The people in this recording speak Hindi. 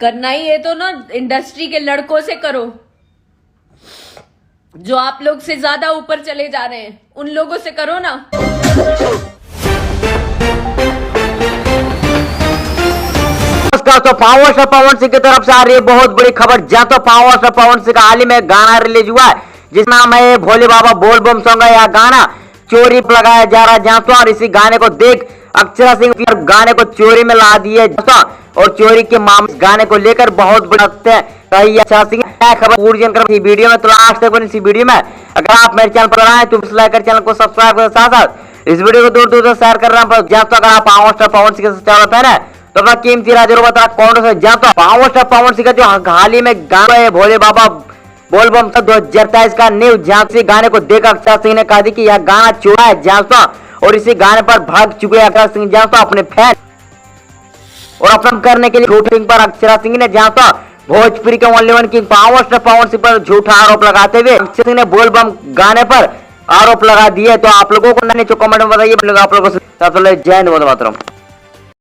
करना ही है तो ना इंडस्ट्री के लड़कों से करो, जो आप लोग से ज्यादा ऊपर चले जा रहे हैं, उन लोगों से करो ना। नमस्कार। तो पावर स्टार पवन सिंह की तरफ से आ रही है बहुत बड़ी खबर। जहाँ तो पावर स्टार पवन सिंह का हाल ही में गाना रिलीज हुआ है जिसका नाम है भोले बाबा बोल बम सॉन्ग है। यह गाना चोरी लगाया जा रहा है जहाँ तो, और इसी गाने को देख अक्षरा सिंह गाने को चोरी में ला दिए और चोरी के मामले गाने को लेकर बहुत बड़े अक्षरा सिंह खबर पूरी जानकारी वीडियो में। तो लास्ट तक इसी वीडियो में अगर आप मेरे चैनल पर आए तो लाइक कर चैनल को सब्सक्राइब कर, साथ साथ इस वीडियो को दूर दूर तक शेयर कर रहा हूँ। जहाँ तो अगर आप पावर स्टार पवन सिंह से चाहते हैं ना तो अपना कीमती राय जरूर बता कौन से। जहाँ तो पावर स्टार पवन सिंह का जो हाल ही में गाना है भोले बाबा बोल बम 2023 का न्यू, जहाँ से गाने को देख अक्षरा सिंह ने कहा कि यह गाना चोरा है जहाँ तो, और इसी गाने पर भाग चुके अक्षरा सिंह जहाँ तो अपने फैन और अपना करने के लिए शूटिंग पर अक्षरा सिंह ने जहाँ तो भोजपुरी के only one king power star Pawan Singh पर झूठा आरोप लगाते हुए अक्षरा सिंह ने बोल बम गाने पर आरोप लगा दिए। तो आप लोगों को नहीं जो कमेंट में बताइए आप लोगों को। जय हिंद, वंदे मातरम।